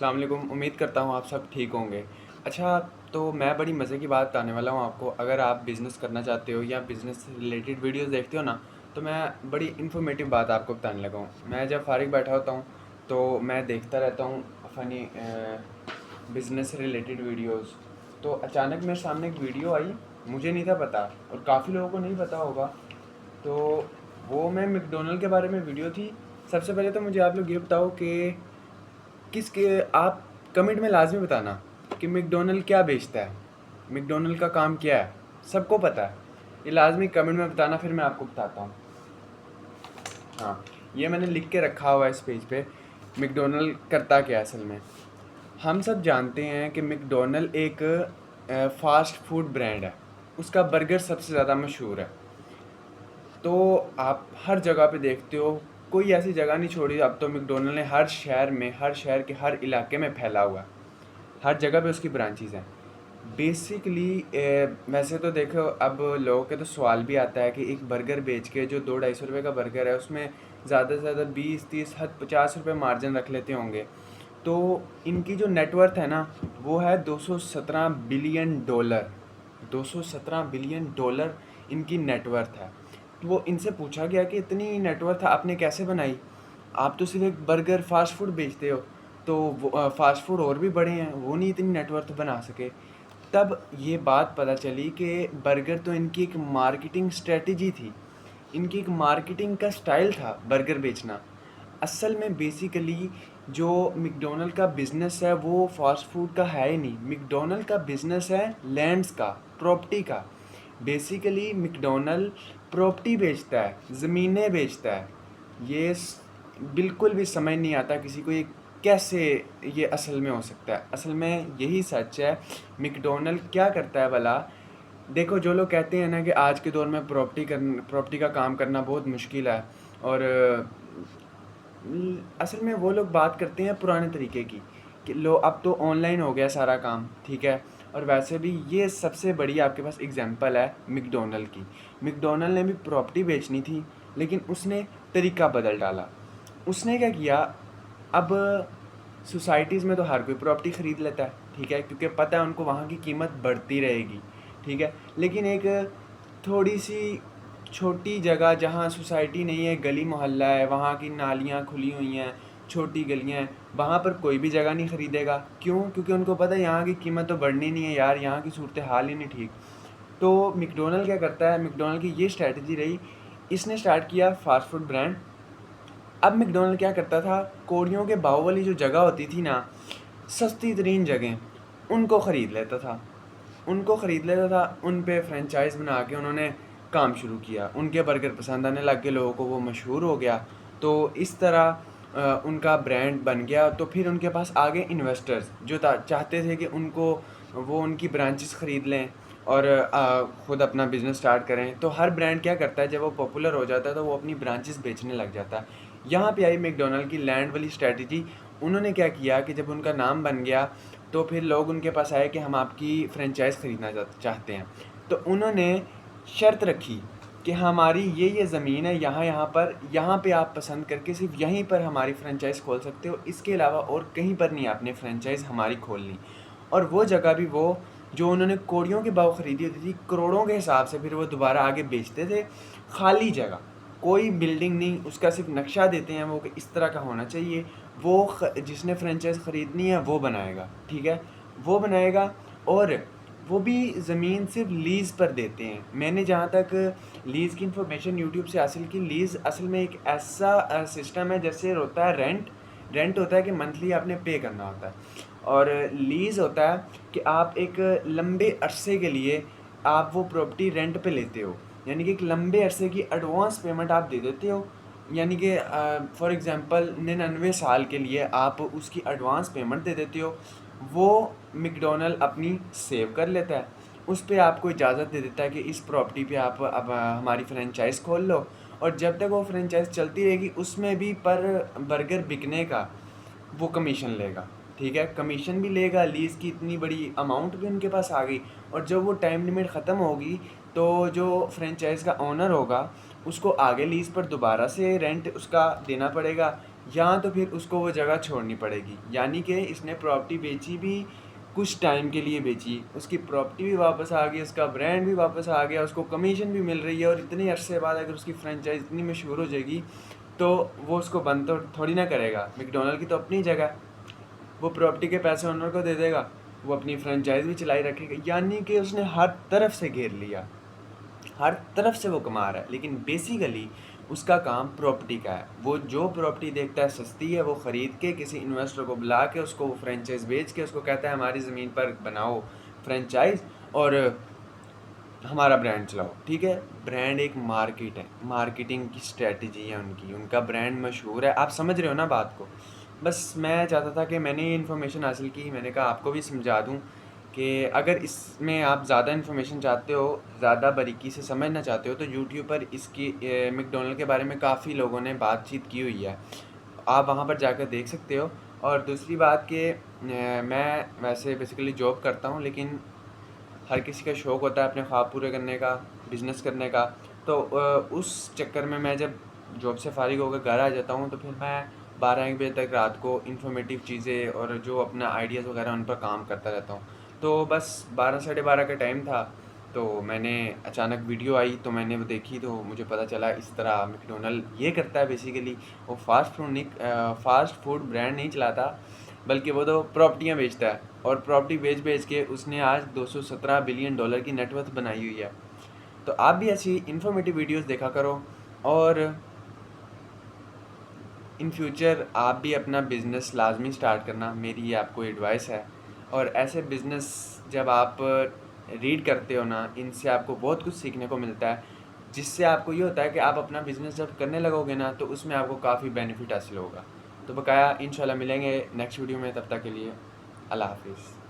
अस्सलाम वालेकुम। उम्मीद करता हूँ आप सब ठीक होंगे। अच्छा, तो मैं बड़ी मज़े की बात बताने वाला हूँ आपको। अगर आप बिज़नेस करना चाहते हो या बिज़नेस से रिलेटेड वीडियोज़ देखते हो ना, तो मैं बड़ी इन्फॉर्मेटिव बात आपको बताने लगा हूँ। मैं जब फ़ारिग बैठा होता हूँ, तो मैं देखता रहता हूँ फ़नी बिज़नेस से रिलेटेड वीडियोज़। तो अचानक मेरे सामने एक वीडियो आई, मुझे नहीं था पता और काफ़ी लोगों को नहीं पता होगा। तो वो मैं मैकडॉनल्ड के बारे में वीडियो थी। सबसे पहले तो मुझे आप लोग ये बताओ कि किसके आप कमेंट में लाज़मी बताना कि मैकडॉनल्ड क्या बेचता है, मैकडॉनल्ड का काम क्या है, सबको पता है। ये लाज़मी कमेंट में बताना, फिर मैं आपको बताता हूँ। हाँ, ये मैंने लिख के रखा हुआ है इस पेज पे, मैकडॉनल्ड करता क्या है असल में। हम सब जानते हैं कि मैकडॉनल्ड एक फ़ास्ट फूड ब्रांड है, उसका बर्गर सबसे ज़्यादा मशहूर है। तो आप हर जगह पे देखते हो, कोई ऐसी जगह नहीं छोड़ी, अब तो मैकडॉनल्ड ने हर शहर में, हर शहर के हर इलाके में फैला हुआ है। हर जगह पे उसकी ब्रांचेज़ हैं। बेसिकली वैसे तो देखो, अब लोगों के तो सवाल भी आता है कि एक बर्गर बेच के जो 2-250 रुपये का बर्गर है, उसमें ज़्यादा से ज़्यादा 20-30 हद 50 रुपये मार्जिन रख लेते होंगे। तो इनकी जो नेटवर्थ है ना, वो है $217 बिलियन। $217 बिलियन इनकी नेटवर्थ है। तो वो इनसे पूछा गया कि इतनी नेटवर्थ आपने कैसे बनाई? आप तो सिर्फ एक बर्गर फास्ट फूड बेचते हो, तो वो फास्ट फूड और भी बड़े हैं, वो नहीं इतनी नेटवर्थ बना सके। तब ये बात पता चली कि बर्गर तो इनकी एक मार्केटिंग स्ट्रेटजी थी, इनकी एक मार्केटिंग का स्टाइल था बर्गर बेचना। असल में बेसिकली जो मैकडॉनल्ड का बिज़नेस है वो फास्ट फूड का है ही नहीं। मैकडॉनल्ड का बिज़नेस है लैंड्स का, प्रॉपर्टी का। बेसिकली मैकडॉनल्ड प्रॉपर्टी बेचता है, ज़मीनें बेचता है। बिल्कुल भी समझ नहीं आता किसी को, ये कैसे ये असल में हो सकता है। असल में यही सच है। मैकडॉनल्ड क्या करता है भला? देखो, जो लोग कहते हैं ना कि आज के दौर में प्रॉपर्टी का काम करना बहुत मुश्किल है, और असल में वो लोग बात करते हैं पुराने तरीके की कि लो, अब तो ऑनलाइन हो गया सारा काम, ठीक है। और वैसे भी ये सबसे बड़ी आपके पास एग्जांपल है मैकडॉनल्ड की। मैकडॉनल्ड ने भी प्रॉपर्टी बेचनी थी, लेकिन उसने तरीका बदल डाला। उसने क्या किया, अब सोसाइटीज़ में तो हर कोई प्रॉपर्टी ख़रीद लेता है, ठीक है, क्योंकि पता है उनको वहाँ की कीमत बढ़ती रहेगी, ठीक है। लेकिन एक थोड़ी सी छोटी जगह जहाँ सोसाइटी नहीं है, गली मोहल्ला है, वहाँ की नालियाँ खुली हुई हैं, छोटी गलियाँ हैं, वहाँ पर कोई भी जगह नहीं ख़रीदेगा। क्यों? क्योंकि उनको पता है यहाँ की कीमत तो बढ़नी नहीं है यार, यहाँ की सूरत हाल ही नहीं ठीक। तो मैकडॉनल्ड क्या करता है, मैकडॉनल्ड की ये स्ट्रैटेजी रही। इसने स्टार्ट किया फास्ट फूड ब्रांड। अब मैकडॉनल्ड क्या करता था, कौड़ियों के भाव वाली जो जगह होती थी ना, सस्ती तरीन जगह, उनको ख़रीद लेता था। उन पे फ्रेंचाइज़ बना के उन्होंने काम शुरू किया। उनके बर्गर पसंद आने लग गए लोगों को, वो मशहूर हो गया। तो इस तरह उनका ब्रांड बन गया। तो फिर उनके पास आ गए इन्वेस्टर्स जो चाहते थे कि वो उनकी ब्रांचेस ख़रीद लें और ख़ुद अपना बिज़नेस स्टार्ट करें। तो हर ब्रांड क्या करता है, जब वो पॉपुलर हो जाता है तो वो अपनी ब्रांचेस बेचने लग जाता है। यहाँ पे आई मैकडॉनल्ड की लैंड वाली स्ट्रैटेजी। उन्होंने क्या किया कि जब उनका नाम बन गया, तो फिर लोग उनके पास आए कि हम आपकी फ्रेंचाइज़ ख़रीदना चाहते हैं। तो उन्होंने शर्त रखी कि हमारी ये ज़मीन है, यहाँ पे आप पसंद करके सिर्फ यहीं पर हमारी फ्रेंचाइज़ खोल सकते हो, इसके अलावा और कहीं पर नहीं आपने फ्रेंचाइज़ हमारी खोलनी। और वो जगह भी वो जो उन्होंने कौड़ियों के भाव ख़रीदी होती थी, करोड़ों के हिसाब से फिर वो दोबारा आगे बेचते थे। खाली जगह, कोई बिल्डिंग नहीं, उसका सिर्फ नक्शा देते हैं वो कि इस तरह का होना चाहिए। जिसने फ्रेंचाइज़ ख़रीदनी है वो बनाएगा, ठीक है, वो बनाएगा। और वो भी ज़मीन सिर्फ लीज़ पर देते हैं। मैंने जहाँ तक लीज़ की इन्फॉर्मेशन यूट्यूब से हासिल की, लीज़ असल में एक ऐसा सिस्टम है जैसे होता है रेंट। रेंट होता है कि मंथली आपने पे करना होता है, और लीज़ होता है कि आप एक लंबे अरसे के लिए आप वो प्रॉपर्टी रेंट पे लेते हो। यानी कि एक लंबे अरसे की एडवांस पेमेंट आप दे देते हो। यानी कि फॉर एग्ज़ाम्पल 99 साल के लिए आप उसकी एडवांस पेमेंट दे देते हो। वो मैकडॉनल्ड अपनी सेव कर लेता है। उस पे आपको इजाज़त दे देता है कि इस प्रॉपर्टी पे आप अब हमारी फ्रेंचाइज़ खोल लो। और जब तक वो फ्रेंचाइज़ चलती रहेगी, उसमें भी पर बर्गर बिकने का वो कमीशन लेगा, ठीक है। कमीशन भी लेगा, लीज़ की इतनी बड़ी अमाउंट भी उनके पास आ गई। और जब वो टाइम लिमिट ख़त्म होगी, तो जो फ्रेंचाइज़ का ओनर होगा, उसको आगे लीज़ पर दोबारा से रेंट उसका देना पड़ेगा। या तो फिर उसको वो जगह छोड़नी पड़ेगी। यानी कि इसने प्रॉपर्टी बेची भी कुछ टाइम के लिए बेची, उसकी प्रॉपर्टी भी वापस आ गई, उसका ब्रांड भी वापस आ गया, उसको कमीशन भी मिल रही है, और इतने अरसे बाद अगर उसकी फ्रेंचाइज इतनी मशहूर हो जाएगी तो वो उसको बंद तो थोड़ी ना करेगा। मैकडोनल्ड की तो अपनी जगह है, वो प्रॉपर्टी के पैसे ओनर को दे देगा, वो अपनी फ्रेंचाइज भी चलाई रखेगा। यानी कि उसने हर तरफ से घेर लिया, हर तरफ से वो कमा रहा है, लेकिन बेसिकली उसका काम प्रॉपर्टी का है। वो जो प्रॉपर्टी देखता है सस्ती है, वो ख़रीद के किसी इन्वेस्टर को बुला के उसको फ्रेंचाइज बेच के उसको कहता है हमारी ज़मीन पर बनाओ फ्रेंचाइज और हमारा ब्रांड चलाओ। ठीक है, ब्रांड एक मार्केट है, मार्केटिंग की स्ट्रेटजी है उनकी, उनका ब्रांड मशहूर है। आप समझ रहे हो ना बात को। बस मैं चाहता था कि मैंने ये इन्फॉर्मेशन हासिल की, मैंने कहा आपको भी समझा दूँ कि अगर इसमें आप ज़्यादा इन्फॉर्मेशन चाहते हो, ज़्यादा बारीकी से समझना चाहते हो, तो यूट्यूब पर इसकी मैकडॉनल्ड के बारे में काफ़ी लोगों ने बातचीत की हुई है, आप वहाँ पर जाकर देख सकते हो। और दूसरी बात कि मैं वैसे बेसिकली जॉब करता हूँ, लेकिन हर किसी का शौक़ होता है अपने ख्वाब पूरे करने का, बिज़नेस करने का। तो उस चक्कर में मैं जब जॉब से फ़ारिग होकर घर आ जाता हूँ, तो फिर मैं 12-1 बजे तक रात को इन्फॉर्मेटिव चीज़ें और जो अपना आइडियाज़ वगैरह उन पर काम करता रहता हूँ। तो बस 12 साढ़े 12 का टाइम था, तो मैंने अचानक वीडियो आई तो मैंने वो देखी, तो मुझे पता चला इस तरह मैकडॉनल्ड ये करता है बेसिकली। वो फ़ास्ट फूड ब्रांड नहीं चलाता, बल्कि वो तो प्रॉपर्टियाँ बेचता है, और प्रॉपर्टी बेच के उसने आज 217 बिलियन डॉलर की नेटवर्थ बनाई हुई है। तो आप भी ऐसी इन्फॉर्मेटिव वीडियोस देखा करो, और इन फ्यूचर आप भी अपना बिज़नेस लाजमी स्टार्ट करना, मेरी ये आपको एडवाइस है। और ऐसे बिज़नेस जब आप रीड करते हो ना, इनसे आपको बहुत कुछ सीखने को मिलता है, जिससे आपको ये होता है कि आप अपना बिज़नेस जब करने लगोगे ना, तो उसमें आपको काफ़ी बेनिफिट हासिल होगा। तो बकाया इंशाल्लाह मिलेंगे नेक्स्ट वीडियो में, तब तक के लिए अल्लाह हाफ़िज़।